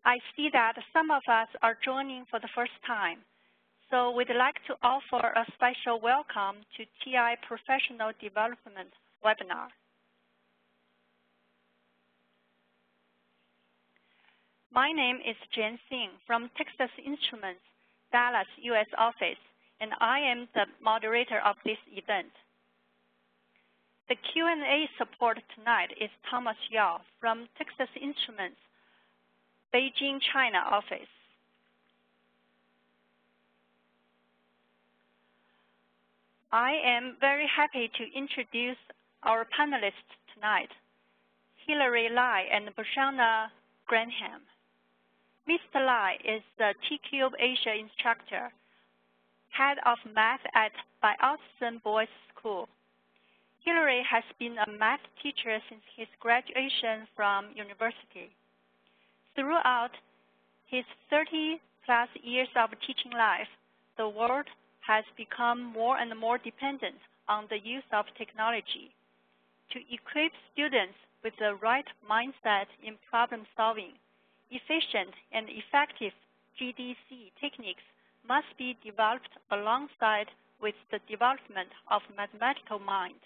I see that some of us are joining for the first time, so we'd like to offer a special welcome to TI Professional Development webinar. My name is Jen Singh from Texas Instruments, Dallas, U.S. office, and I am the moderator of this event. The Q&A support tonight is Thomas Yao from Texas Instruments, Beijing, China office. I am very happy to introduce our panelists tonight, Hilary Lai and Bojana Granham. Mr. Lai is the T-Cube Asia instructor, head of math at Biotson Boys School. Hilary has been a math teacher since his graduation from university. Throughout his 30-plus years of teaching life, the world has become more and more dependent on the use of technology. To equip students with the right mindset in problem solving, efficient and effective GDC techniques must be developed alongside with the development of mathematical mind.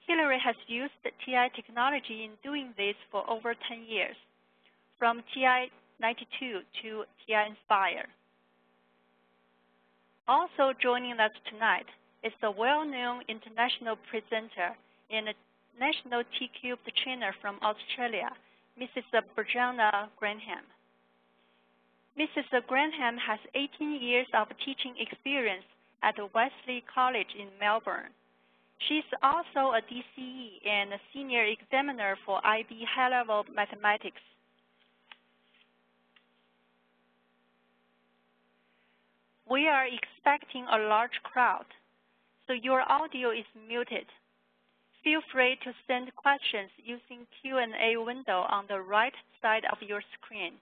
Hilary has used TI technology in doing this for over 10 years, from TI-92 to TI-Nspire. Also joining us tonight is the well-known international presenter and a national T-Cube trainer from Australia, Mrs. Bojana Granham. Mrs. Granham has 18 years of teaching experience at Wesley College in Melbourne. She's also a DCE and a senior examiner for IB high-level mathematics. We are expecting a large crowd, so your audio is muted. Feel free to send questions using Q&A window on the right side of your screen.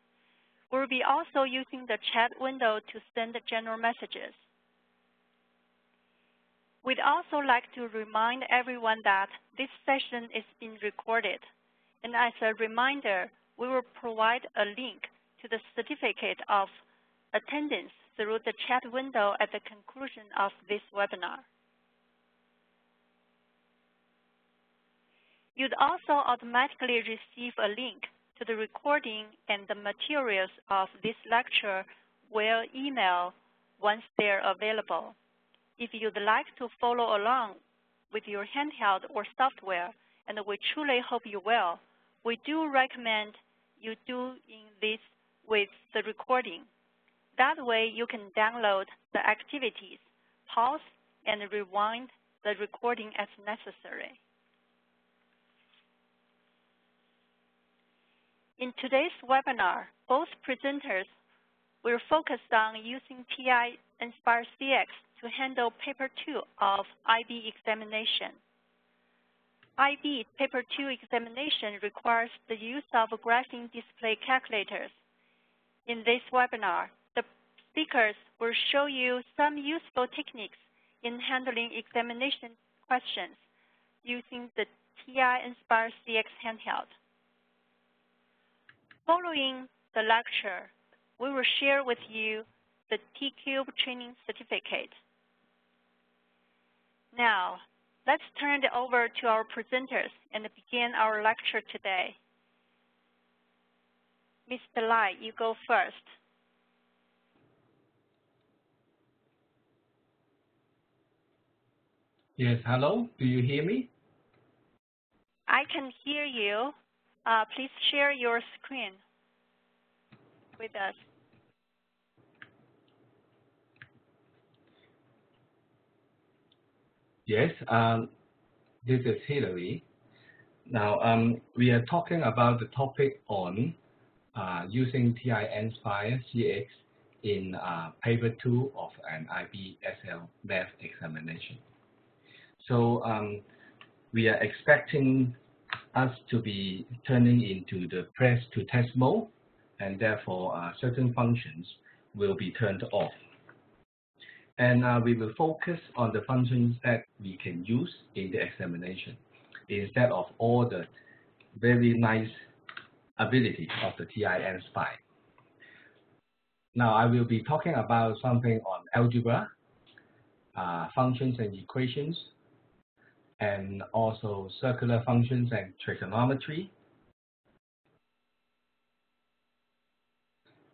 We'll be also using the chat window to send general messages. We'd also like to remind everyone that this session is being recorded. And as a reminder, we will provide a link to the certificate of attendance through the chat window at the conclusion of this webinar. You'd also automatically receive a link to the recording and the materials of this lecture via email once they're available. If you'd like to follow along with your handheld or software, and we truly hope you will, we do recommend you doing this with the recording. That way you can download the activities, pause, and rewind the recording as necessary. In today's webinar, both presenters will focus on using TI-Nspire CX to handle Paper 2 of IB examination. IB Paper 2 examination requires the use of graphing display calculators. In this webinar, the speakers will show you some useful techniques in handling examination questions using the TI-Nspire CX handheld. Following the lecture, we will share with you the T-Cube training certificate. Now, let's turn it over to our presenters and begin our lecture today. Mr. Lai, you go first. Yes, hello, do you hear me? I can hear you. Please share your screen with us. Yes, this is Hilary. Now, we are talking about the topic on using TI-Nspire CX in Paper 2 of an IB SL math examination. So we are expecting us to be turning into the press to test mode, and therefore certain functions will be turned off. And we will focus on the functions that we can use in the examination instead of all the very nice ability of the TI-Nspire. Now I will be talking about something on algebra, functions and equations, and also circular functions and trigonometry,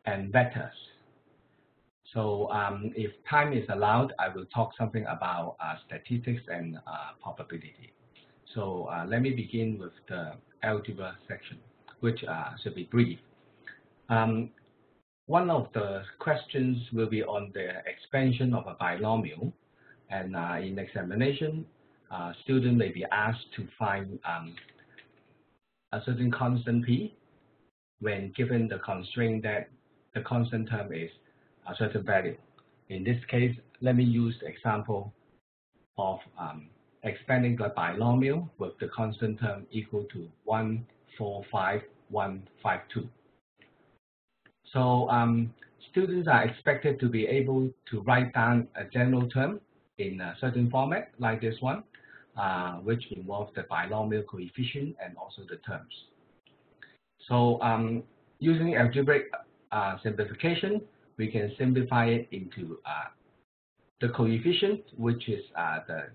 and vectors. So if time is allowed, I will talk something about statistics and probability. So let me begin with the algebra section, which should be brief. One of the questions will be on the expansion of a binomial, and in examination, student may be asked to find a certain constant p when given the constraint that the constant term is a certain value. In this case, let me use the example of expanding the binomial with the constant term equal to 1, 4, 5, 1, 5, 2. So students are expected to be able to write down a general term in a certain format like this one, which involves the binomial coefficient and also the terms. So using algebraic simplification, we can simplify it into the coefficient, which is the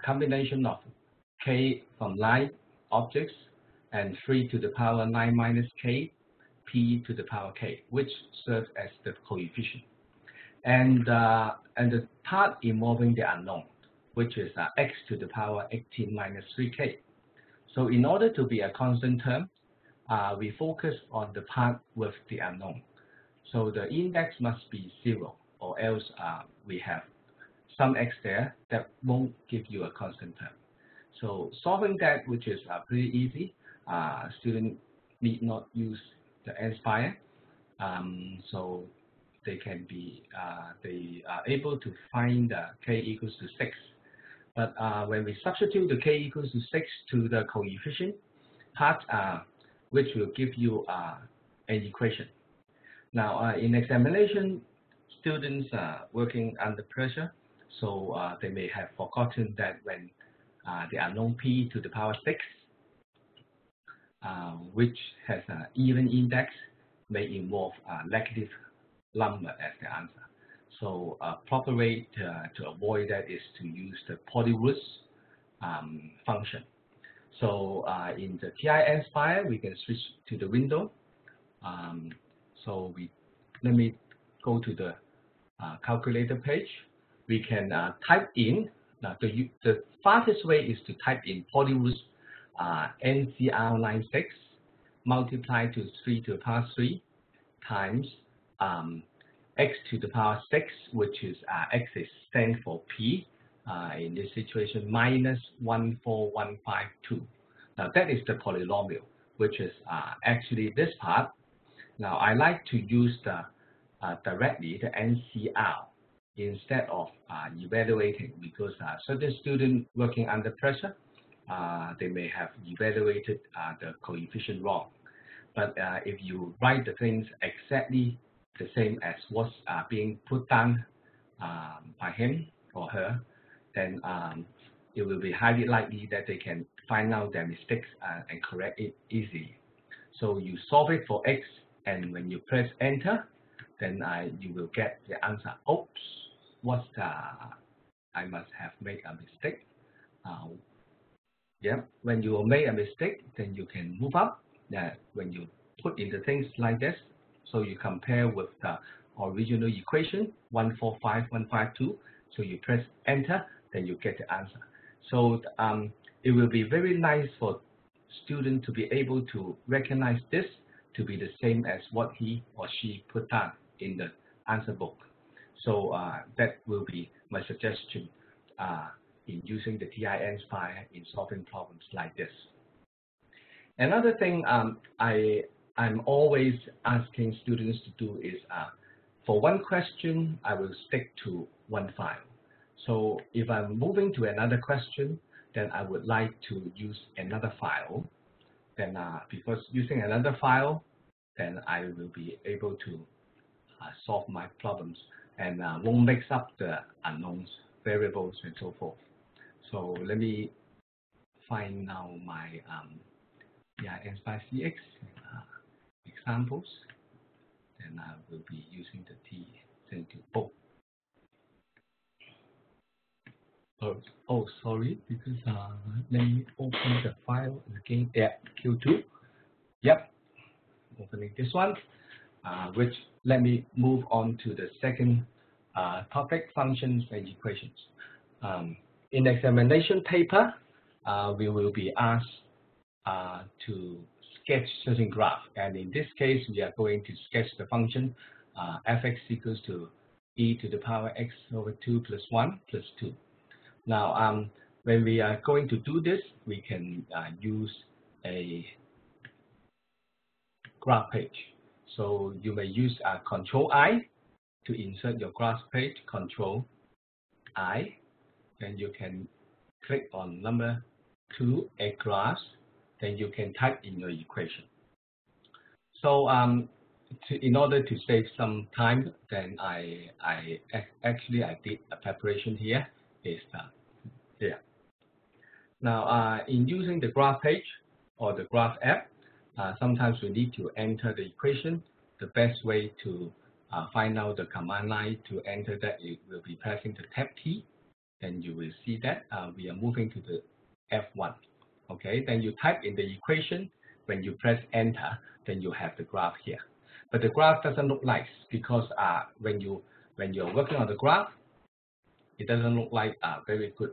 combination of k from 9 objects and 3 to the power 9 minus k, p to the power k, which serves as the coefficient. And the part involving the unknown, which is x to the power 18 minus 3k. So in order to be a constant term, we focus on the part with the unknown. So the index must be 0, or else we have some x there that won't give you a constant term. So solving that, which is pretty easy, students need not use the Nspire, so they can be they are able to find k equals to 6. But when we substitute the k equals to 6 to the coefficient part, which will give you an equation. Now, in examination, students are working under pressure, so they may have forgotten that when the unknown p to the power 6, which has an even index, may involve a negative number as the answer. So a proper way to avoid that is to use the polyroots function. So in the TI-Nspire, we can switch to the window. So let me go to the calculator page. We can type in, the fastest way is to type in polyroots NCR96 multiplied to 3 to the power 3 times x to the power 6, which is x is stands for p in this situation, minus 14152. Now that is the polynomial, which is actually this part. Now I like to use the directly the NCR instead of evaluating, because certain students working under pressure, they may have evaluated the coefficient wrong. But if you write the things exactly the same as what's being put down by him or her, then it will be highly likely that they can find out their mistakes and correct it easily. So you solve it for x, and when you press enter, then you will get the answer. Oops, I must have made a mistake. Yeah, when you make a mistake, then you can move up. When you put in the things like this, so you compare with the original equation 145152. So you press enter, then you get the answer. So it will be very nice for students to be able to recognize this to be the same as what he or she put down in the answer book. So that will be my suggestion in using the TI-Nspire in solving problems like this. Another thing I'm always asking students to do is, for one question, I will stick to one file. So if I'm moving to another question, then I would like to use another file. Then because using another file, then I will be able to solve my problems and won't mix up the unknowns, variables, and so forth. So let me find now my TI-Nspire CX examples. Then then I will be using the T thing to sorry, because let me open the file again. Yeah, Q2. Yep, opening this one. Which let me move on to the second topic: functions and equations. In the examination paper, we will be asked to sketch certain graph, and in this case, we are going to sketch the function fx equals to e to the power x over 2 plus 1 plus 2. Now, when we are going to do this, we can use a graph page. So you may use Control I to insert your graph page, Control I, then you can click on number 2, a graph, then you can type in your equation. So in order to save some time, then I did a preparation here. Is here. Now, in using the graph page or the graph app, sometimes we need to enter the equation. The best way to find out the command line to enter that, it will be pressing the tab key. Then you will see that we are moving to the F1. Okay, then you type in the equation. When you press enter, then you have the graph here. But the graph doesn't look nice because when you're working on the graph, it doesn't look like very good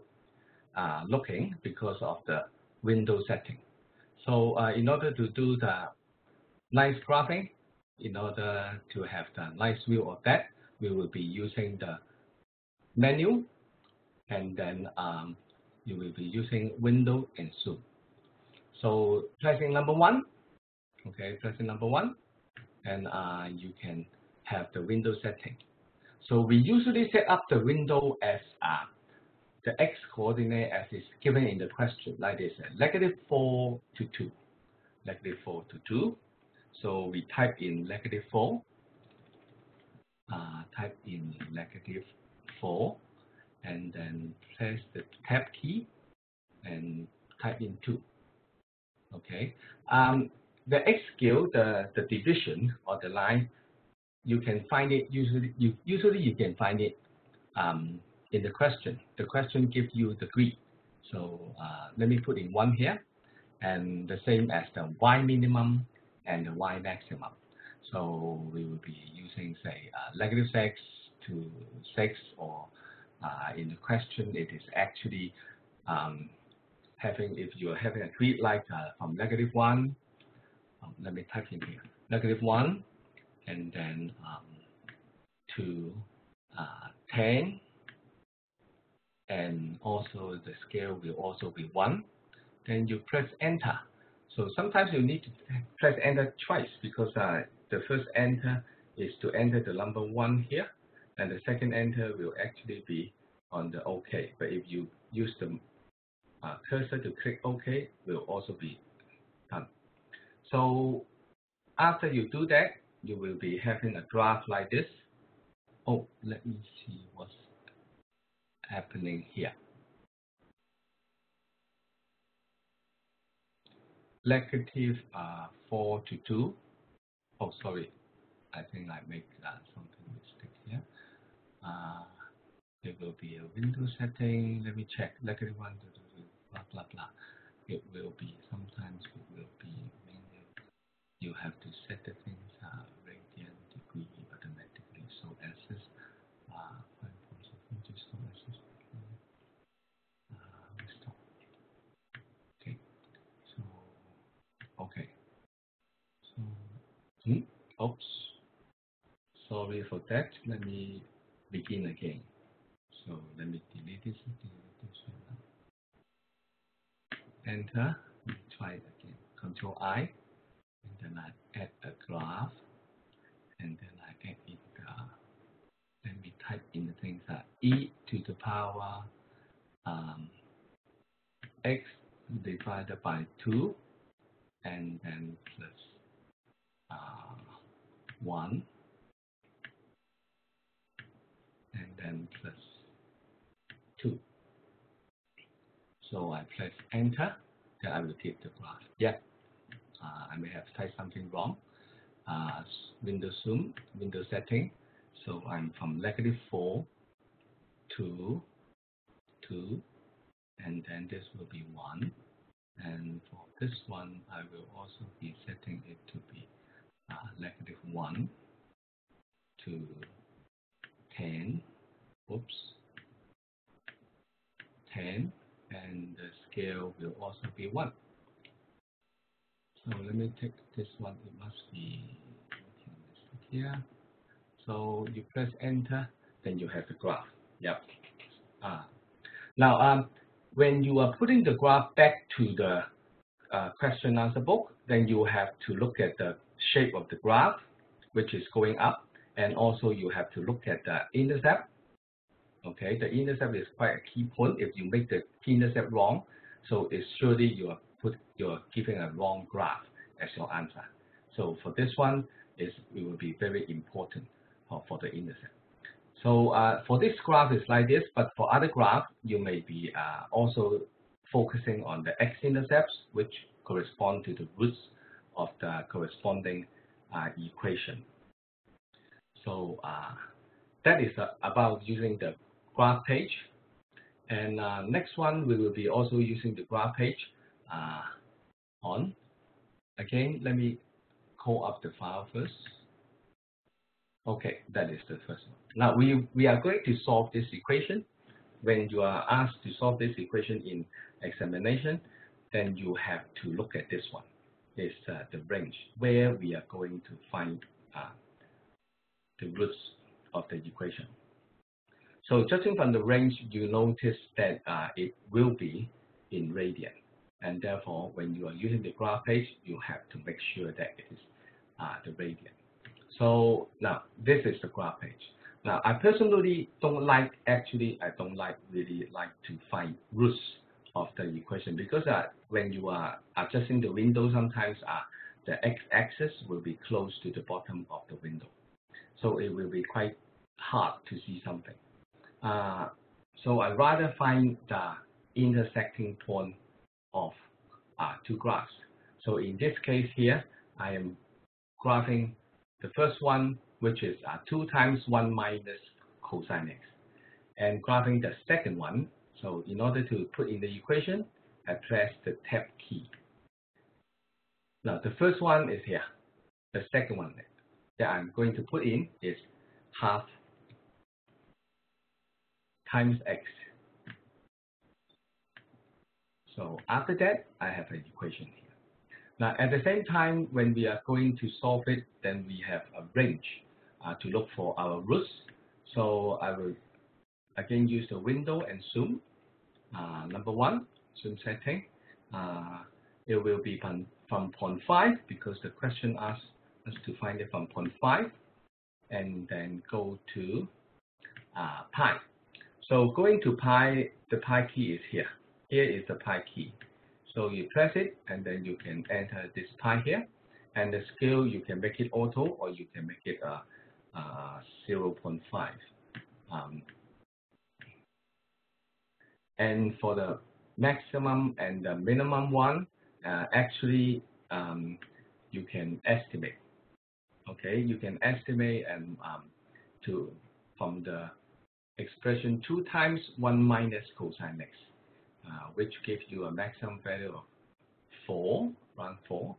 looking because of the window setting. So in order to do the nice graphing, in order to have the nice view of that, we will be using the menu, and then you will be using window and zoom. So pressing number 1, okay, pressing number 1, and you can have the window setting. So we usually set up the window as the x coordinate as is given in the question, like this, -4 to 2, -4 to 2. So we type in -4, type in -4, and then press the tab key and type in 2. Okay. The x scale, the division or the line, you can find it usually you can find it in the question. The question gives you the grid. So let me put in 1 here, and the same as the y minimum and the y maximum. So we will be using, say, -6 to 6, or in the question it is actually if you are having a grid like from -1, let me type in here, -1, and then to 10, and also the scale will also be 1. Then you press enter. So sometimes you need to press enter twice, because the first enter is to enter the number 1 here, and the second enter will actually be on the OK. But if you use the cursor to click OK, will also be done. So after you do that, you will be having a graph like this. Oh, let me see what's happening here. -4 to 2. Oh, sorry. I think I make something mistake here. There will be a window setting. Let me check. -1 to 2, blah blah blah. It will be, sometimes it will be menu. You have to set the things radian, degree automatically. So SS okay. So okay. So oops. Sorry for that. Let me begin again. So let me delete this. Enter. Try it again. Control I, and then I add a graph, and then I add in let me type in the things e to the power x divided by 2, and then plus 1, and then plus 2. So I press enter, then I will take the graph. Yeah, I may have typed something wrong. window zoom, window setting. So I'm from -4 to 2, and then this will be 1. And for this one, I will also be setting it to be -1 to 10. Oops. 10, and the scale will also be 1. So let me take this one. It must be here. So you press enter, then you have the graph. Yep. Now, when you are putting the graph back to the question answer book, then you have to look at the shape of the graph, which is going up, and also you have to look at the intercept. Okay, the intercept is quite a key point. If you make the intercept wrong, so it's surely you're giving a wrong graph as your answer. So for this one, it will be very important for the intercept. So for this graph is like this, but for other graphs, you may be also focusing on the x-intercepts, which correspond to the roots of the corresponding equation. So that is about using the graph page. And next one, we will be also using the graph page Again, let me call up the file first. Okay, that is the first one. Now we are going to solve this equation. When you are asked to solve this equation in examination, then you have to look at this one. It's the range where we are going to find the roots of the equation. So judging from the range, you notice that it will be in radian. And therefore, when you are using the graph page, you have to make sure that it is the radian. So now this is the graph page. Now I personally don't really like to find roots of the equation, because when you are adjusting the window, sometimes the x-axis will be close to the bottom of the window. So it will be quite hard to see something. So I rather find the intersecting point of two graphs. So in this case here, I am graphing the first one, which is 2 times 1 minus cosine x, and graphing the second one. So in order to put in the equation, I press the tab key. Now the first one is here. The second one that I'm going to put in is half times x. So after that, I have an equation here. Now at the same time, when we are going to solve it, then we have a range to look for our roots. So I will again use the window and zoom. Number 1, zoom setting. It will be from 0.5, because the question asks us to find it from 0.5, and then go to pi. So going to pi, the pi key is here. Here is the pi key. So you press it, and then you can enter this pi here. And the scale, you can make it auto, or you can make it 0.5. And for the maximum and the minimum one, actually you can estimate. Okay, you can estimate and from the expression 2 times 1 minus cosine x, which gives you a maximum value of 4, around 4.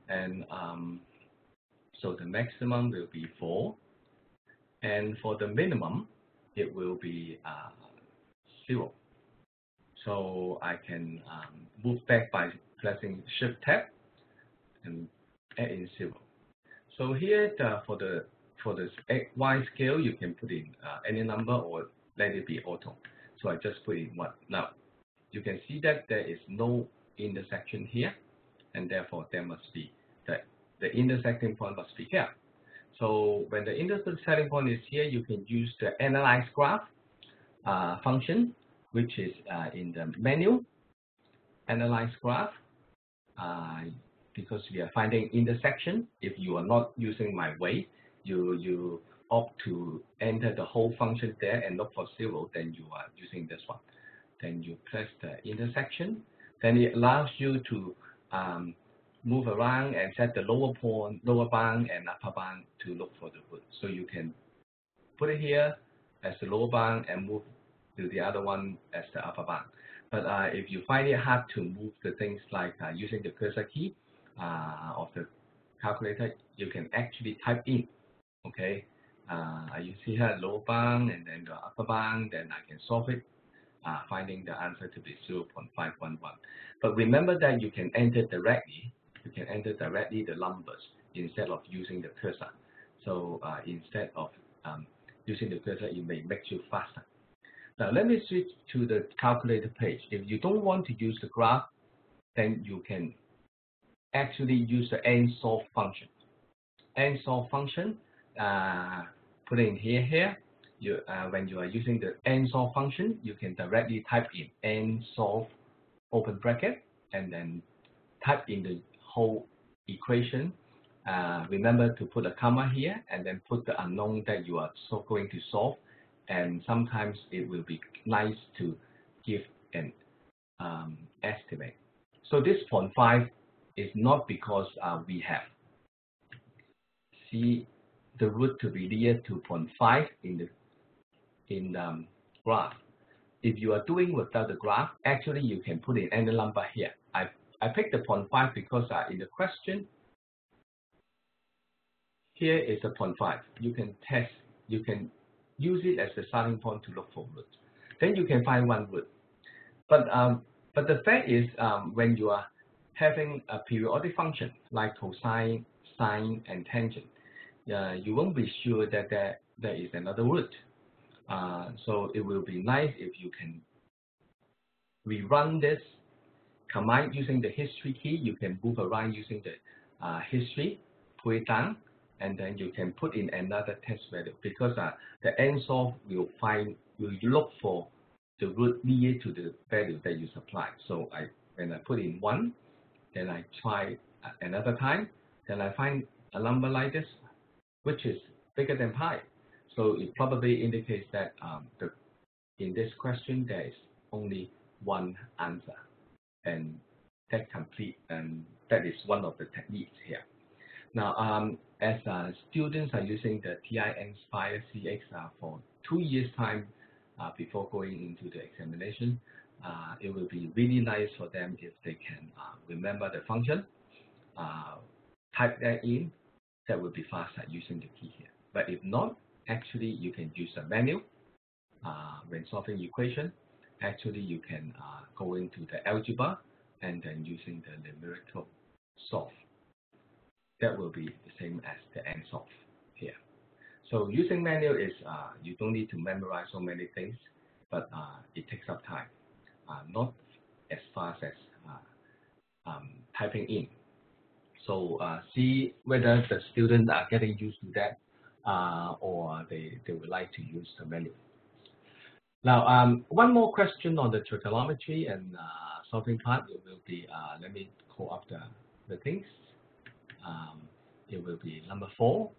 And so the maximum will be 4. And for the minimum, it will be 0. So I can move back by pressing Shift Tab and add in 0. So here for the y scale, you can put in any number or let it be auto. So I just put in 1. Now you can see that there is no intersection here, and therefore there must be the intersecting point must be here. So when the intersecting point is here, you can use the analyze graph function, which is in the menu, analyze graph, because we are finding intersection. If you are not using my way, you opt to enter the whole function there and look for 0, then you are using this one. Then you press the intersection. Then it allows you to move around and set the lower bound and upper bound to look for the root. So you can put it here as the lower bound and move to the other one as the upper bound. But if you find it hard to move the things like using the cursor key of the calculator, you can actually type in, okay? You see here lower bound and then the upper bound, then I can solve it, finding the answer to be 0.511. But remember that you can enter directly. You can enter directly the numbers instead of using the cursor. So instead of using the cursor, it may make you faster. Now let me switch to the calculator page. If you don't want to use the graph, then you can actually use the NSolve function. NSolve function, put in here. When you are using the NSolve function, you can directly type in NSolve open bracket and then type in the whole equation. Remember to put a comma here and then put the unknown that you are going to solve. And sometimes it will be nice to give an estimate. So this 0.5 is not because we have see the root to be near to 0.5 in the graph. If you are doing without the graph, actually you can put in any number here. I picked the 0.5 because in the question here is a 0.5. You can test. You can use it as the starting point to look for roots. Then you can find one root. But the fact is, when you are having a periodic function like cosine, sine, and tangent, you won't be sure that there is another root. So it will be nice if you can rerun this command using the history key. You can move around using the history, put it down, and then you can put in another test value because the NSolve will look for the root near to the value that you supply. So when I put in 1, then I try another time, then I find a number like this, which is bigger than pi. So it probably indicates that in this question there is only one answer, and that that is one of the techniques here. Now, as students are using the TI-Nspire CX for 2 years' time before going into the examination, it will be really nice for them if they can remember the function, type that in. That will be faster using the key here. But if not, actually you can use a manual when solving equation. Actually, you can go into the algebra and then using the numerical solve. That will be the same as the NSolve here. So using manual is you don't need to memorize so many things, but it takes up time, not as fast as typing in. So see whether the students are getting used to that or they would like to use the manual. Now, one more question on the trigonometry and solving part. It will be, let me call up the things. It will be number 4.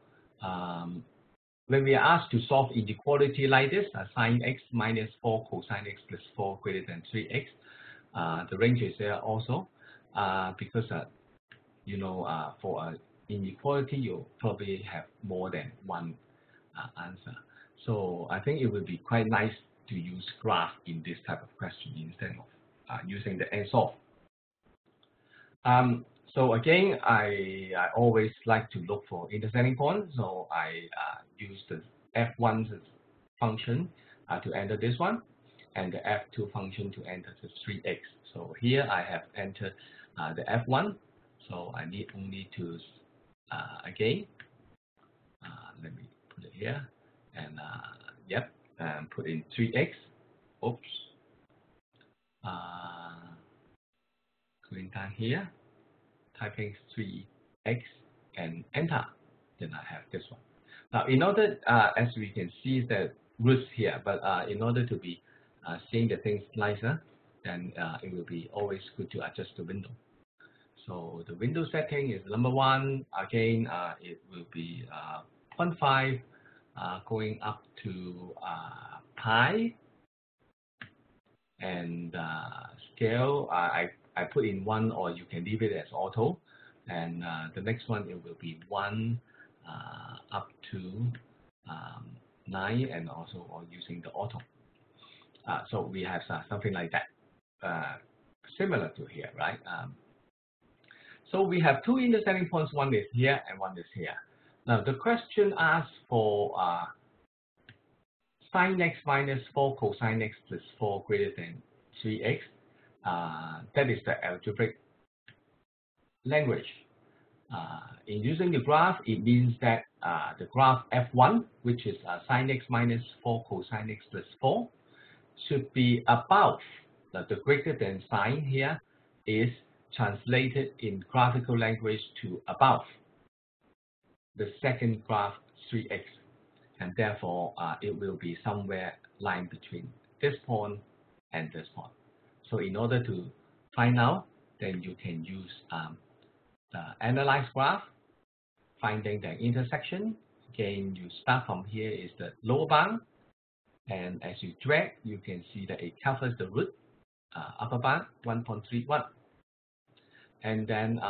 When we are asked to solve inequality like this, sine x minus 4 cosine x plus 4 greater than 3x, the range is there also because you know, for an inequality you probably have more than one answer. So I think it would be quite nice to use graph in this type of question instead of using the NSolve. So again, I always like to look for intersecting points. So I use the f1 function to enter this one, and the f2 function to enter the 3x. So here I have entered the f1. So I need only to again let me put it here, and yep, put in 3x. Oops. Going down here, typing 3x and enter. Then I have this one. Now, in order, as we can see the roots here, but in order to be seeing the things nicer, then it will be always good to adjust the window. So the window setting is number 1. Again, it will be 0.5 going up to pi, and scale I put in 1, or you can leave it as auto. and the next one it will be 1 up to 9, and also using the auto. So we have something like that, similar to here, right? So we have two intersecting points, one is here and one is here. Now the question asks for sin x minus 4 cosine x plus 4 greater than 3x. That is the algebraic language. In using the graph, it means that the graph f1, which is sin x minus 4 cosine x plus 4, should be above the greater than sign here is translated in graphical language to above the second graph 3x, and therefore it will be somewhere lying between this point and this point. So in order to find out, then you can use the analyze graph, finding the intersection. Again, you start from here is the lower bound, and as you drag, you can see that it covers the root, upper bound 1.31, and then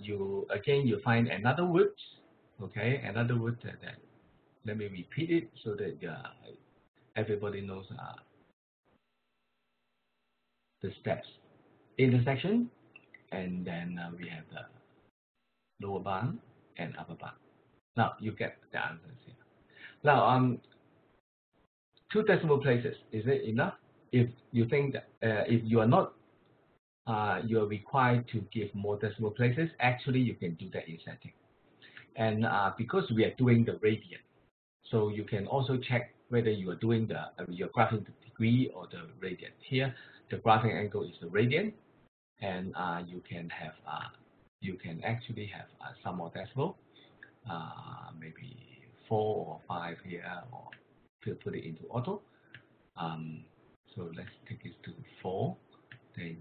you find another root. Okay, another root that let me repeat it so that everybody knows the steps. Intersection, and then we have the lower bound and upper bound. Now you get the answers here. Now two decimal places, is it enough? If you think that if you are not you are required to give more decimal places, actually you can do that in setting. And because we are doing the radian, so you can also check whether you are doing you're graphing the degree or the radian. Here the graphing angle is the radian, and you can actually have some more decimal, maybe 4 or 5 here, or put it into auto. So let's take this to 4, then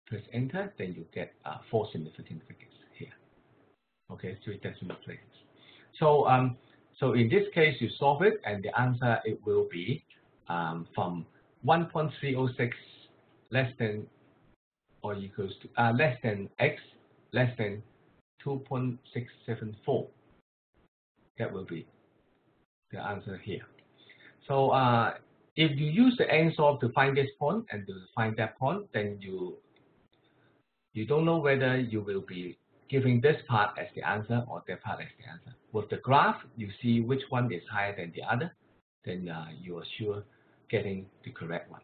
press enter, then you get 4 significant figures here. Okay, 3 decimal places. So so in this case you solve it, and the answer it will be from 1.306 less than or equals to less than x less than 2.674. That will be the answer here. So if you use the N-solve to find this point and to find that point, then you don't know whether you will be giving this part as the answer or that part as the answer. With the graph, you see which one is higher than the other, then you are sure getting the correct one.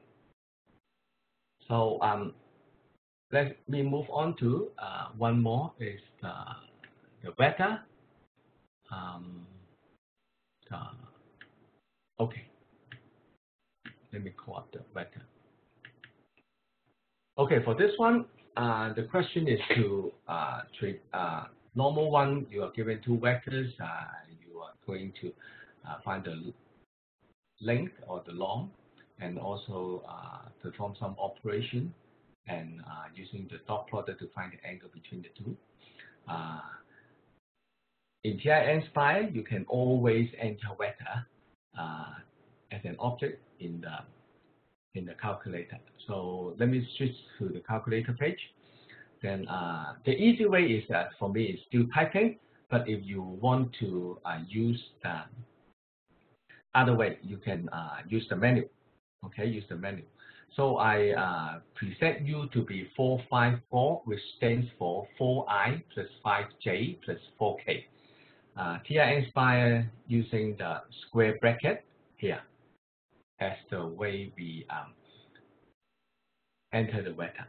So let me move on to one more, is the vector. Okay, let me call up the vector. Okay, for this one, the question is to treat normal one. You are given 2 vectors. You are going to find the length or the long, and also perform some operation, and using the dot product to find the angle between the two. In TI-Nspire, you can always enter vector as an object in the calculator. So let me switch to the calculator page. Then the easy way is that for me is still typing, but if you want to use the other way, you can use the menu. Okay, use the menu. So I preset U to be 454, which stands for 4i plus 5j plus 4k. TI-Nspire using the square bracket here as the way we enter the vector,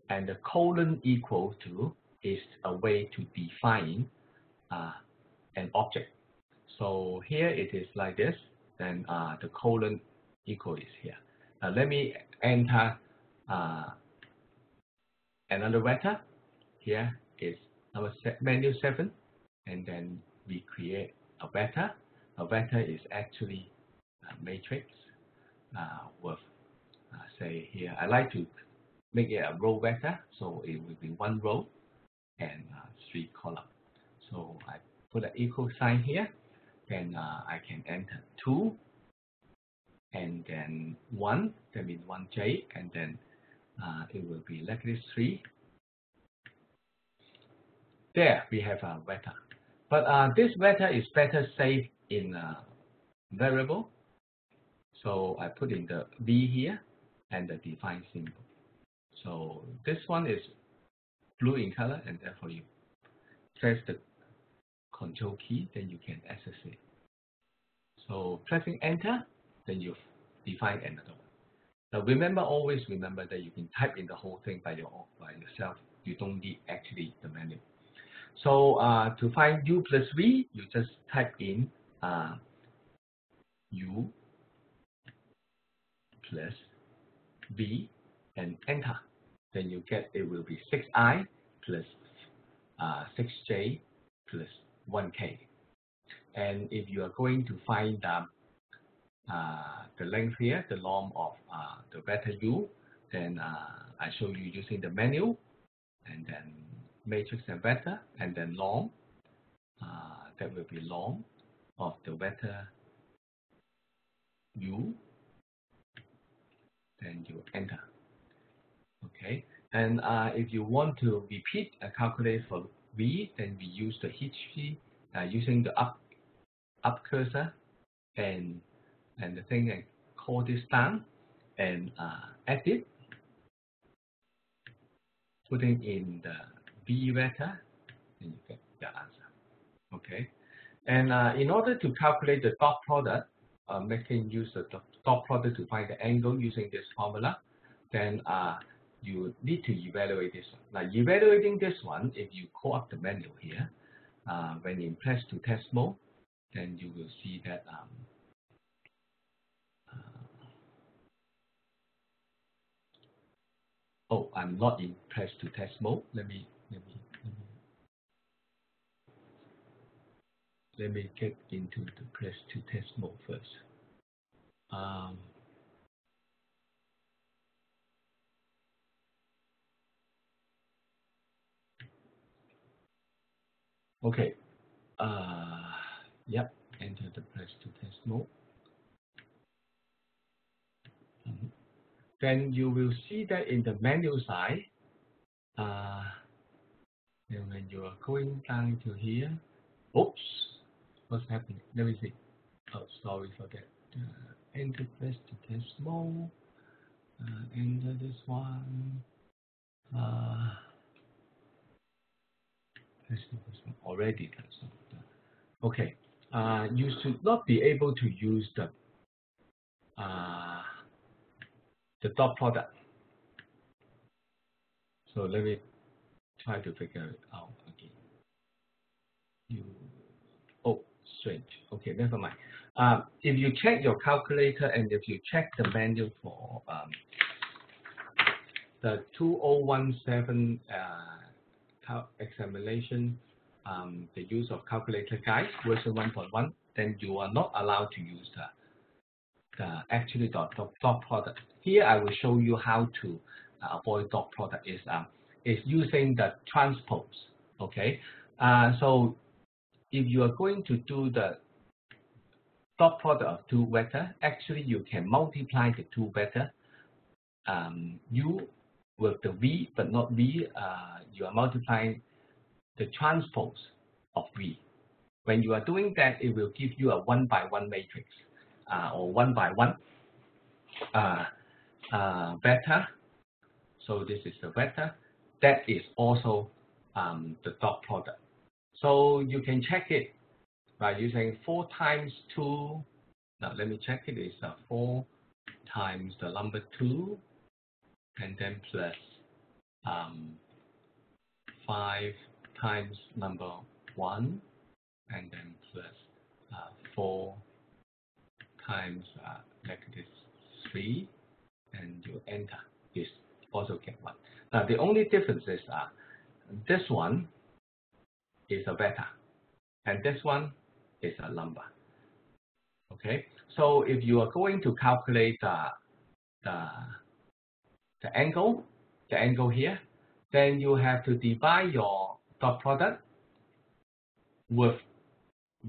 and the colon equal to is a way to define an object. So here it is like this, then the colon equal is here. Now let me enter another vector. Here is our menu 7, and then we create a vector. A vector is actually a matrix with say here, I like to make it a row vector, so it will be 1 row and 3 columns. So I put an equal sign here, then I can enter 2 and then 1, that means 1j, and then it will be like this 3 there we have a vector. But this vector is better saved in a variable. So I put in the v here and the define symbol. So this one is blue in color, and therefore you press the Control key, then you can access it. So pressing Enter, then you define another one. Now always remember that you can type in the whole thing by yourself. You don't need actually the menu. So to find u plus v, you just type in u plus v and enter. Then you get it will be 6i plus 6j plus 1k. And if you are going to find the length here, the norm of the vector u, then I show you using the menu, and then matrix and vector, and then norm. That will be norm of the vector u. Then you enter. Okay. And if you want to repeat a calculate for v, then we use the history using the up cursor and the thing, and call this down and edit, putting in the v vector, and you get the answer. Okay. And in order to calculate the dot product, making use of the dot product to find the angle using this formula, then you need to evaluate this one. Now, evaluating this one, if you call up the menu here, when you press to test mode, then you will see that oh, I'm not in press to test mode. Let me get into the press to test mode first. Okay. Yep. Enter the press to test mode. Then you will see that in the menu side, then when you are going down to here, oops, what's happening? Let me see. Oh, sorry for that. Enter press to test mode. Enter this one. Already that's not. Okay. You should not be able to use the dot product. So let me try to figure it out again. Oh, strange. Okay, never mind. If you check your calculator and if you check the manual for the 2017 examination, the use of calculator guide version 1.1, then you are not allowed to use the actually dot product. Here I will show you how to avoid dot product is using the transpose. Okay, so if you are going to do the dot product of two vector, actually you can multiply the two vector u with the v, but not v. You are multiplying the transpose of v. When you are doing that, it will give you a 1-by-1 matrix or 1-by-1 vector. So this is the vector. That is also the dot product. So you can check it by using 4 times 2. Now let me check it. It's 4 times the number 2, and then plus 5 times number 1, and then plus 4 times negative 3, and you enter. This also get 1. Now the only difference is this one is a vector, and this one is a number. Okay, so if you are going to calculate the angle here, then you have to divide your dot product with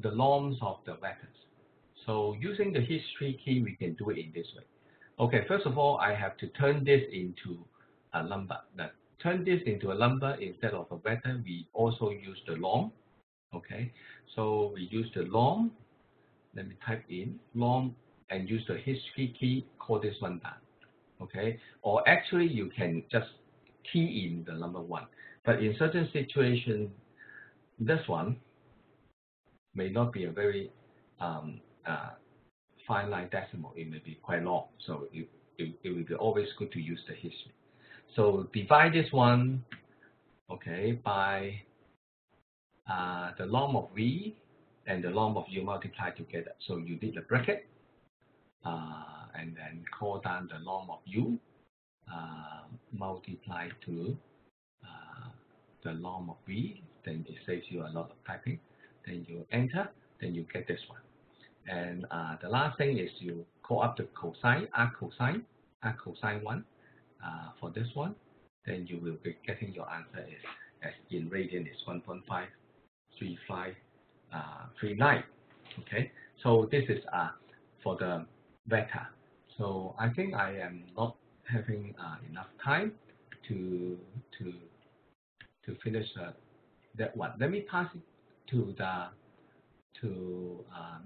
the norms of the vectors. So using the history key, we can do it in this way. Okay, first of all, I have to turn this into a number. turn this into a number instead of a vector, we also use the norm. Okay, so we use the norm. Let me type in norm and use the history key, call this one down. Okay, or actually you can just key in the number 1. But in certain situations, this one may not be a very fine line decimal. It may be quite long, so it will be always good to use the history. So divide this one, okay, by the norm of v and the norm of u multiplied together. So you need a bracket, and then call down the norm of u multiplied to the norm of v. Then it saves you a lot of typing. Then you enter, then you get this one. And the last thing is you call up the cosine, arc cosine 1 for this one. Then you will be getting your answer is, as in radian, is 1.53539. Okay, so this is for the vector. So I think I am not having enough time to finish that one. Let me pass it to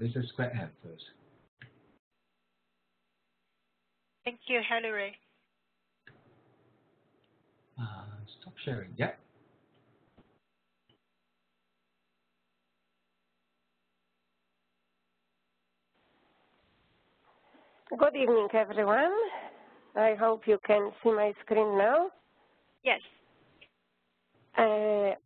Mrs. Graham first. Thank you, Hilary. Stop sharing. Yeah. Good evening, everyone. I hope you can see my screen now. Yes.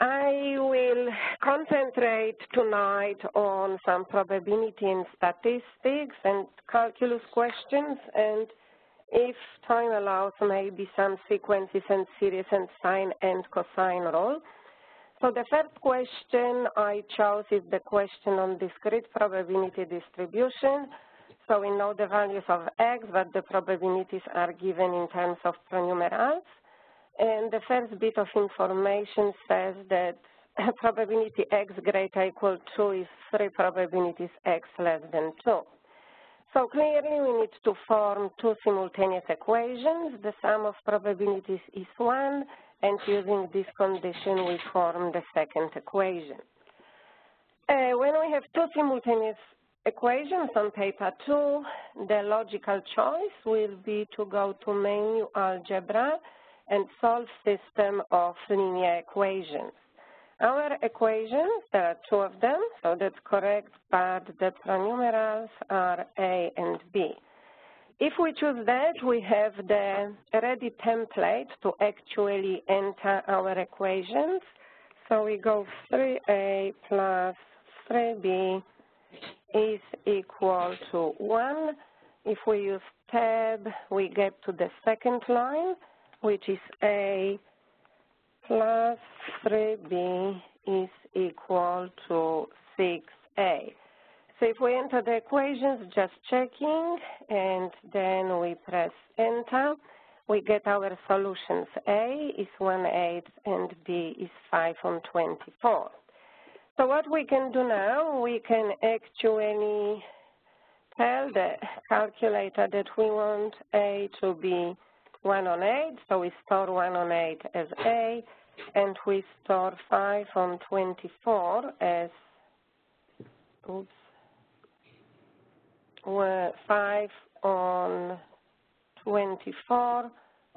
I will concentrate tonight on some probability and statistics and calculus questions, and if time allows, maybe some sequences and series and sine and cosine rule. So the first question I chose is the question on discrete probability distribution. So we know the values of x, but the probabilities are given in terms of pronumerals. And the first bit of information says that probability x greater or equal to is 3 probabilities x less than 2. So clearly we need to form 2 simultaneous equations. The sum of probabilities is 1, and using this condition we form the second equation. When we have 2 simultaneous equations on paper 2, the logical choice will be to go to menu algebra and solve system of linear equations. Our equations, there are 2 of them, so that's correct, but the pronumerals are a and b. If we choose that, we have the ready template to actually enter our equations. So we go 3a plus 3b is equal to 1. If we use tab, we get to the second line, which is a plus 3b is equal to 6a. So if we enter the equations, just checking, and then we press enter, we get our solutions. A is 1/8 and b is 5/24. So what we can do now, we can actually tell the calculator that we want a to be 1/8, so we store 1/8 as a, and we store 5/24 as, 5/24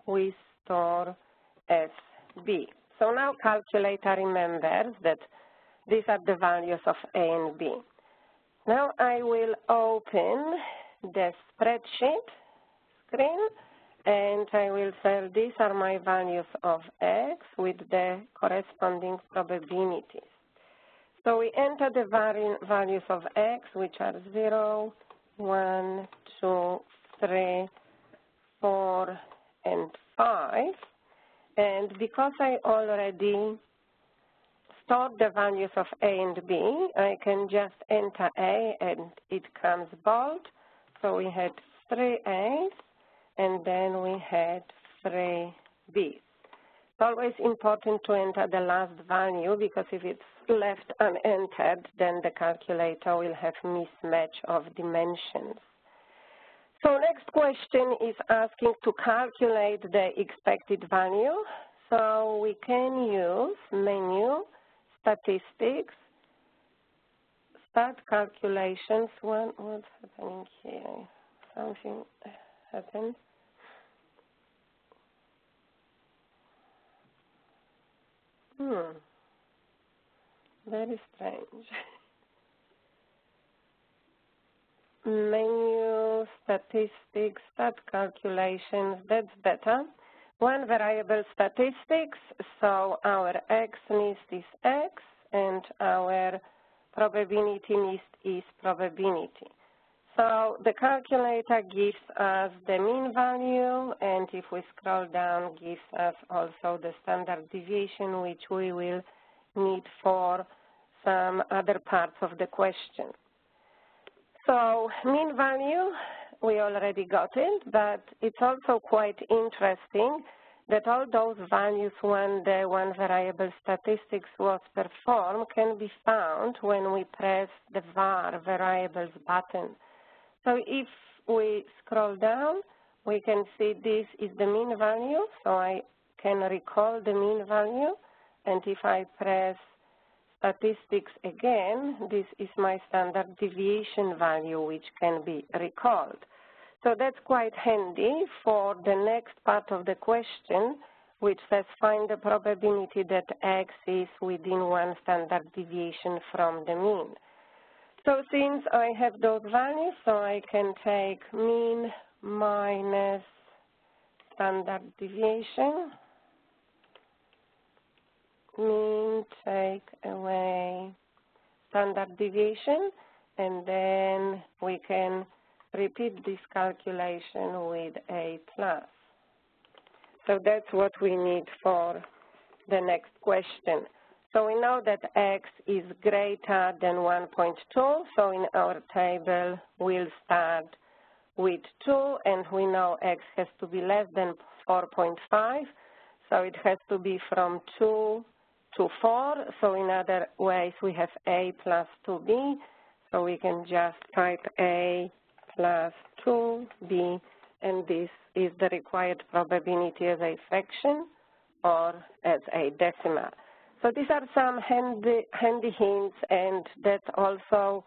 we store as b. So now calculator remembers that these are the values of a and b. Now I will open the spreadsheet screen, and I will say these are my values of x with the corresponding probabilities. So we enter the values of x, which are 0, 1, 2, 3, 4, and 5. And because I already stored the values of a and b, I can just enter a and it comes bold. So we had 3 a's and then we had 3 b's. It's always important to enter the last value, because if it's left unentered, then the calculator will have mismatch of dimensions. So next question is asking to calculate the expected value. So we can use menu, statistics, start calculations. What's happening here? Something happened. Very strange. Menu, statistics, start calculations, that's better. One variable statistics, so our X list is X and our probability list is probability. So the calculator gives us the mean value, and if we scroll down, gives us also the standard deviation, which we will need for some other parts of the question. So mean value, we already got it, but it's also quite interesting that all those values when the one variable statistics was performed can be found when we press the var variables button. So if we scroll down, we can see this is the mean value, so I can recall the mean value, and if I press statistics again, this is my standard deviation value, which can be recalled. So that's quite handy for the next part of the question, which says find the probability that X is within one standard deviation from the mean. So since I have those values, so I can take mean minus standard deviation, mean take away standard deviation, and then we can repeat this calculation with a plus. So that's what we need for the next question. So we know that X is greater than 1.2, so in our table we'll start with 2, and we know X has to be less than 4.5, so it has to be from 2 to 4, so in other ways we have A plus 2B, so we can just type A plus 2B, and this is the required probability as a fraction or as a decimal. So these are some handy hints, and that also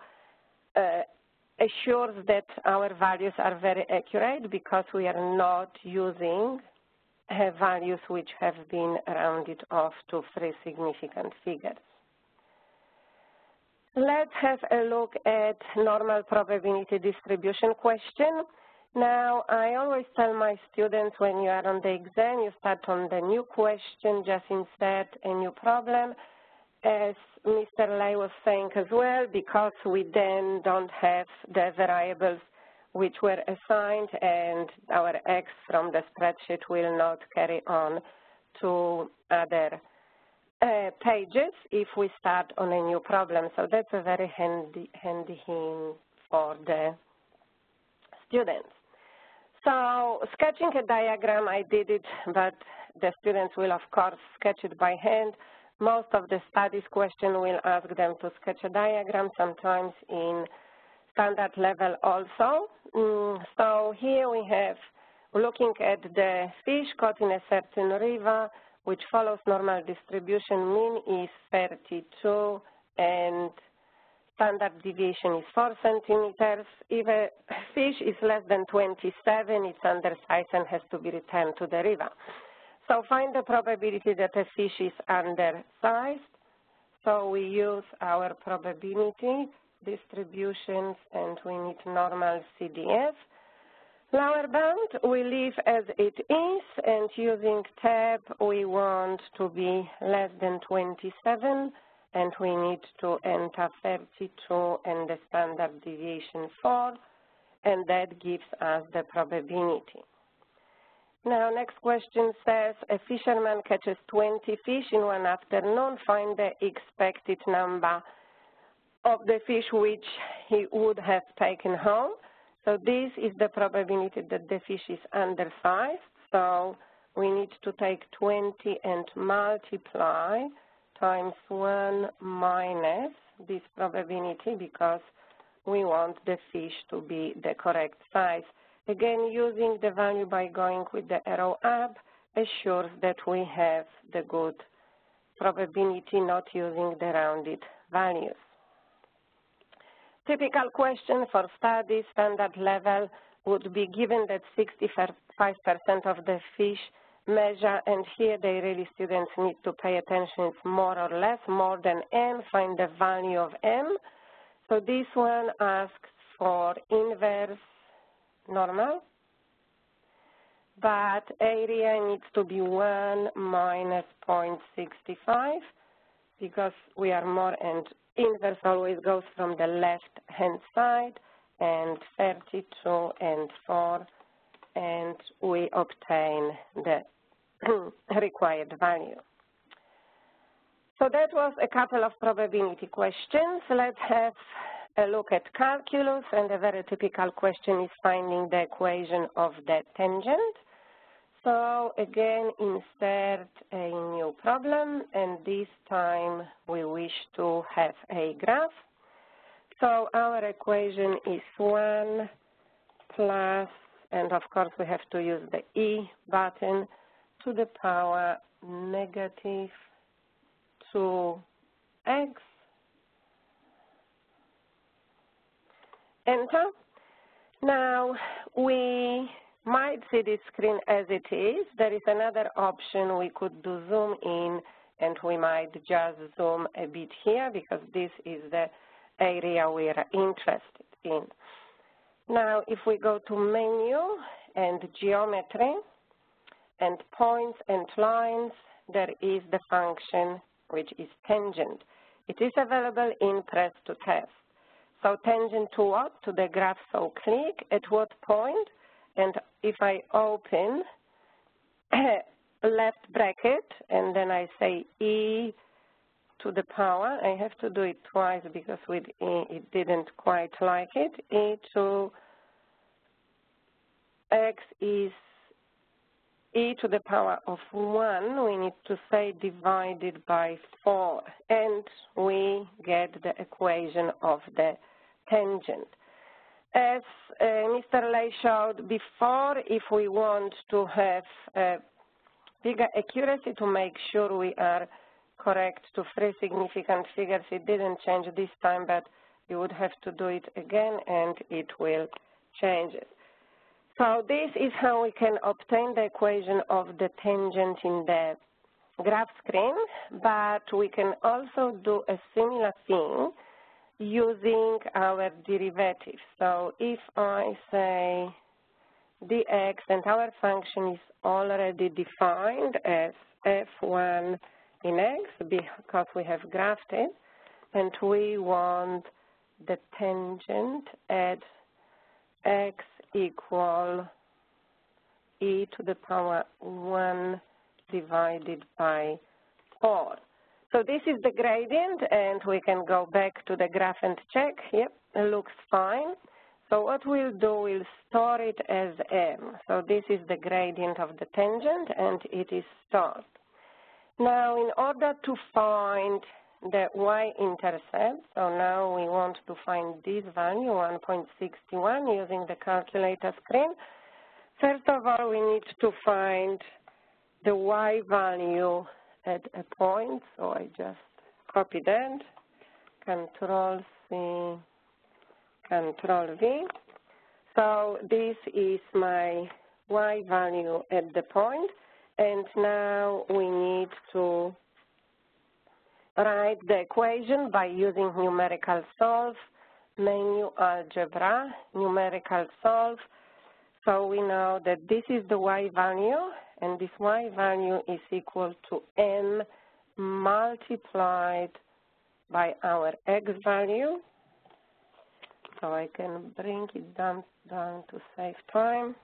assures that our values are very accurate because we are not using values which have been rounded off to 3 significant figures. Let's have a look at normal probability distribution question. Now, I always tell my students when you are on the exam, you start on the new question, just insert a new problem, as Mr. Lay was saying as well, because we then don't have the variables which were assigned, and our X from the spreadsheet will not carry on to other pages if we start on a new problem. So that's a very handy hint for the students. So sketching a diagram, I did it, but the students will, of course, sketch it by hand. Most of the studies question will ask them to sketch a diagram, sometimes in standard level also. So here we have, looking at the fish caught in a certain river, which follows normal distribution. Mean is 32, and standard deviation is 4 centimeters. If a fish is less than 27, it's undersized and has to be returned to the river. So find the probability that a fish is undersized. So we use our probability distributions, and we need normal CDF. Lower bound we leave as it is, and using tab we want to be less than 27, and we need to enter 32 and the standard deviation 4, and that gives us the probability. Now, next question says, a fisherman catches 20 fish in one afternoon. Find the expected number of the fish which he would have taken home. So this is the probability that the fish is undersized. So we need to take 20 and multiply times 1 minus this probability, because we want the fish to be the correct size. Again, using the value by going with the arrow up, assures that we have the good probability not using the rounded values. Typical question for study standard level would be given that 65% of the fish measure, and here students need to pay attention, it's more or less, more than m, find the value of m. So this one asks for inverse normal, but area needs to be 1 minus 0.65 because we are more, and inverse always goes from the left-hand side, and 32 and 4, and we obtain the required value. So that was a couple of probability questions. Let's have a look at calculus, and a very typical question is finding the equation of the tangent. So again, insert a new problem, and this time we wish to have a graph. So our equation is 1 plus, and of course we have to use the E button, to the power negative 2x. Enter. Now we might see this screen as it is. There is another option. We could do zoom in, and we might just zoom a bit here because this is the area we are interested in. Now if we go to menu and geometry and points and lines, there is the function which is tangent. It is available in press to test. So tangent to what? To the graph, so click at what point, and if I open left bracket and then I say E to the power, I have to do it twice because with E it didn't quite like it, E to x is E to the power of 1, we need to say divided by 4, and we get the equation of the tangent. As Mr. Lay showed before, if we want to have bigger accuracy to make sure we are correct to 3 significant figures, it didn't change this time, but you would have to do it again and it will change it. So this is how we can obtain the equation of the tangent in the graph screen, but we can also do a similar thing using our derivative. So if I say dx, and our function is already defined as f1 in x because we have graphed it, and we want the tangent at x equal e to the power 1 divided by 4. So this is the gradient, and we can go back to the graph and check. Yep, it looks fine. So what we'll do, we'll store it as m. So this is the gradient of the tangent, and it is stored. Now, in order to find the y-intercept, so now we want to find this value, 1.61, using the calculator screen. First of all, we need to find the y value at a point, so I just copy that, Control-C, Control-V. So this is my y value at the point, and now we need to write the equation by using Numerical Solve, menu Algebra, Numerical Solve. So we know that this is the y value, and this y value is equal to m multiplied by our x value. So I can bring it down to save time,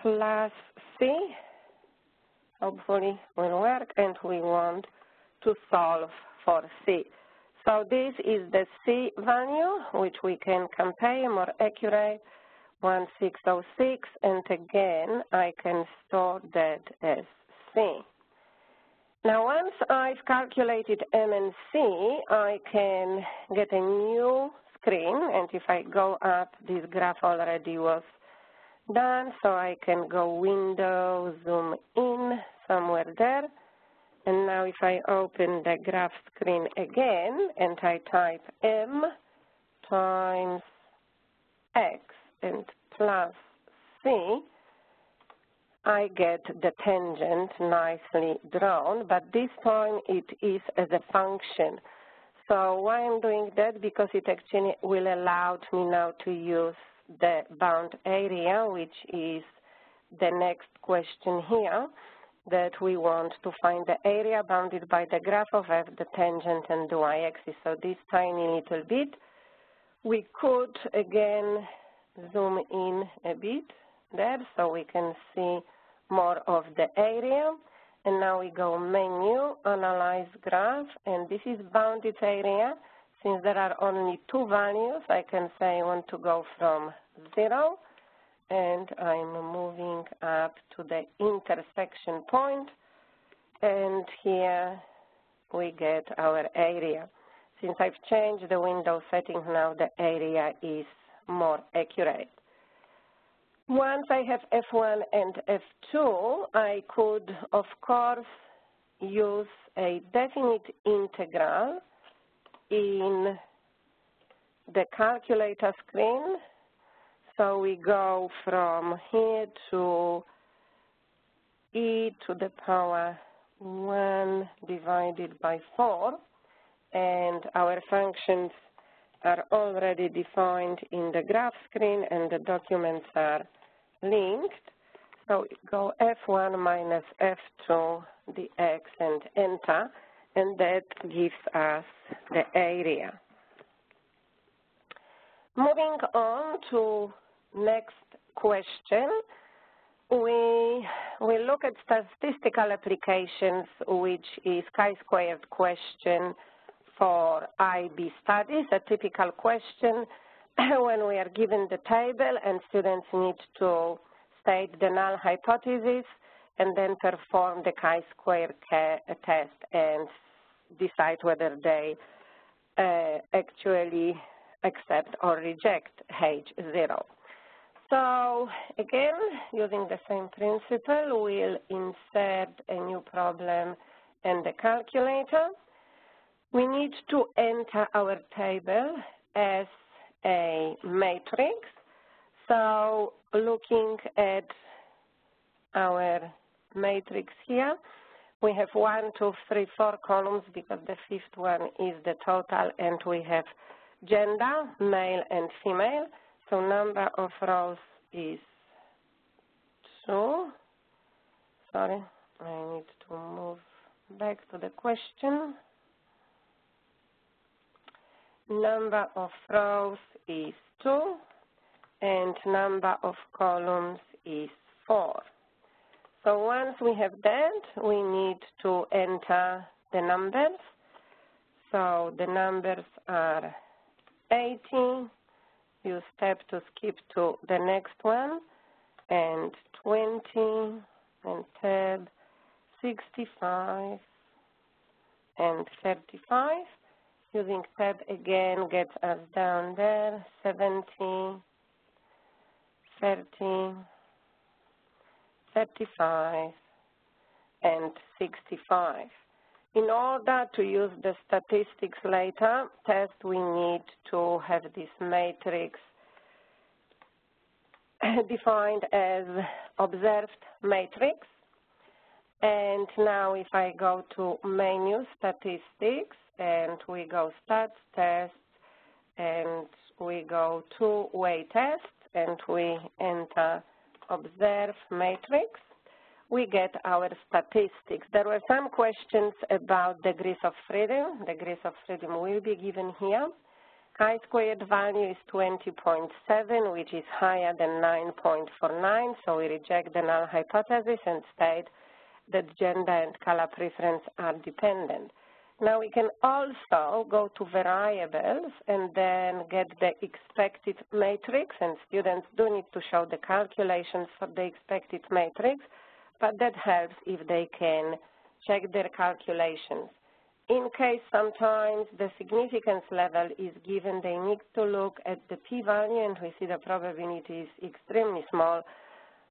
plus c, hopefully will work, and we want to solve for c. So this is the c value, which we can compare more accurate, 1606, and again, I can store that as c. Now, once I've calculated m and c, I can get a new screen, and if I go up, this graph already was done, so I can go Window, zoom in somewhere there. And now if I open the graph screen again and I type M times X and plus C, I get the tangent nicely drawn, but this time it is as a function. So why I'm doing that? Because it actually will allow me now to use the bound area, which is the next question here, that we want to find the area bounded by the graph of f, the tangent, and the y-axis. So this tiny little bit, we could again zoom in a bit there so we can see more of the area. And now we go Menu, Analyze Graph, and this is bounded area. Since there are only two values, I can say I want to go from 0, and I'm moving up to the intersection point, and here we get our area. Since I've changed the window setting, now the area is more accurate. Once I have F1 and F2, I could, of course, use a definite integral in the calculator screen. So we go from here to e to the power 1 divided by 4, and our functions are already defined in the graph screen and the documents are linked. So we go F1 minus F2 dx and enter, and that gives us the area. Moving on to next question, we look at statistical applications, which is chi-squared question for IB studies, a typical question when we are given the table and students need to state the null hypothesis and then perform the chi-square test and decide whether they actually accept or reject H0. So again, using the same principle, we'll insert a new problem in the calculator. We need to enter our table as a matrix. So looking at our matrix here, we have 1, 2, 3, 4 columns because the fifth one is the total, and we have gender, male and female. So number of rows is 2. Sorry, I need to move back to the question. Number of rows is 2, and number of columns is 4. So once we have that, we need to enter the numbers. So the numbers are 80. You step to skip to the next one, and 20, and tab 65, and 35. Using tab again gets us down there, 70, 30, 35, and 65. In order to use the statistics later test, we need to have this matrix defined as observed matrix. And now if I go to menu, statistics, and we go stats, test, and we go two-way test, and we enter observe matrix, we get our statistics. There were some questions about degrees of freedom. Degrees of freedom will be given here. Chi-squared value is 20.7, which is higher than 9.49, so we reject the null hypothesis and state that gender and color preference are dependent. Now we can also go to variables and then get the expected matrix, and students do need to show the calculations for the expected matrix, but that helps if they can check their calculations in case sometimes the significance level is given, they need to look at the p-value, and we see the probability is extremely small,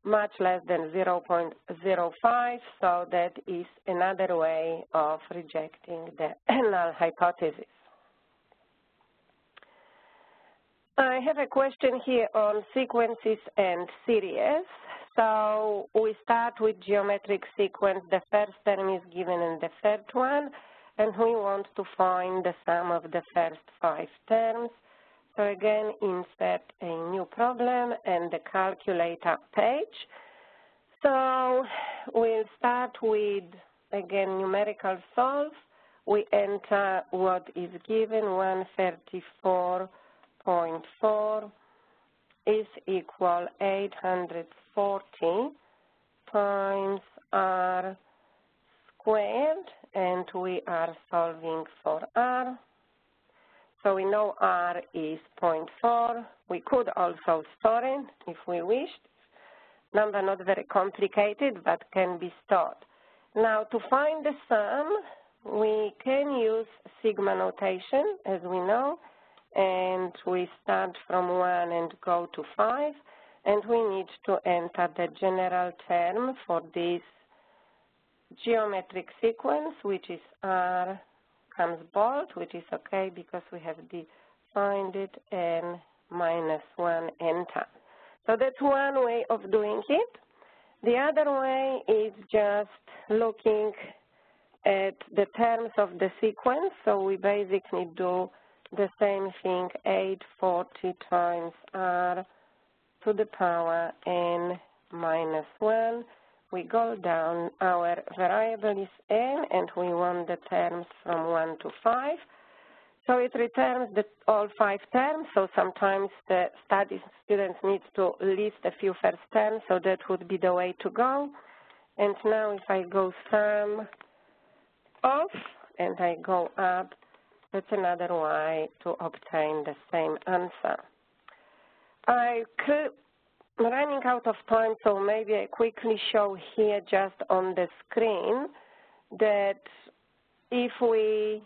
much less than 0.05, so that is another way of rejecting the null hypothesis. I have a question here on sequences and series. So we start with geometric sequence. The first term is given in the third one, and we want to find the sum of the first 5 terms. So again, insert a new problem and the calculator page. So we'll start with, again, numerical solve. We enter what is given, 134.4 is equal 840 times r squared, and we are solving for r. So we know r is 0.4. We could also store it if we wished. Number not very complicated, but can be stored. Now, to find the sum, we can use sigma notation, as we know, and we start from 1 and go to 5, and we need to enter the general term for this geometric sequence, which is r comes bold, which is okay because we have defined it, and -1 enter. So that's one way of doing it. The other way is just looking at the terms of the sequence. So we basically do the same thing, 840 times r to the power n -1. We go down, our variable is n, and we want the terms from 1 to 5. So it returns all 5 terms, so sometimes the students need to list a few first terms, so that would be the way to go. And now if I go sum off and I go up, that's another way to obtain the same answer. I'm running out of time, so maybe I quickly show here just on the screen that if we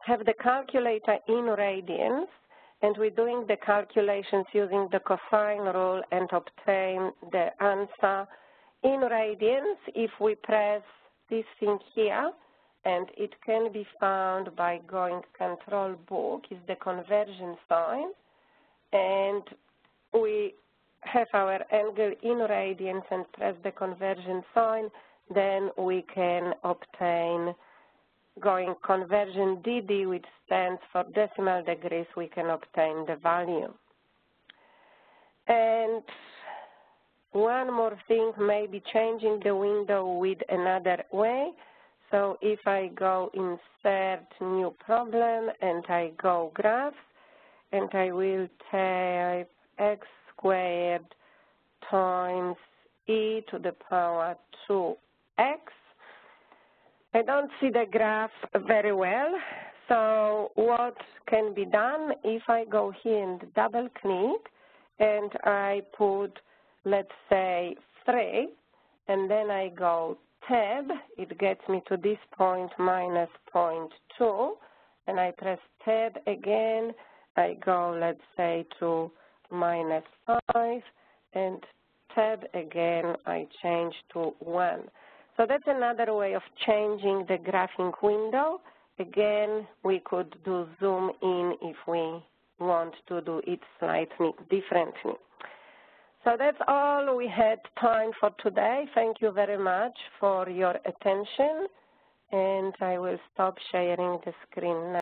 have the calculator in radians and we're doing the calculations using the cosine rule and obtain the answer in radians, if we press this thing here, and it can be found by going control book, is the conversion sign, and we have our angle in radians and press the conversion sign, then we can obtain, going conversion DD, which stands for decimal degrees, we can obtain the value. And one more thing, maybe changing the window with another way. So if I go insert new problem and I go graphs, and I will type x squared times e to the power 2x. I don't see the graph very well, so what can be done if I go here and double click and I put, let's say, 3, and then I go tab, it gets me to this point minus 0.2, and I press tab again, I go, let's say, to -5, and tab again, I change to 1. So that's another way of changing the graphing window. Again, we could do zoom in if we want to do it slightly differently. So that's all we had time for today. Thank you very much for your attention, and I will stop sharing the screen now.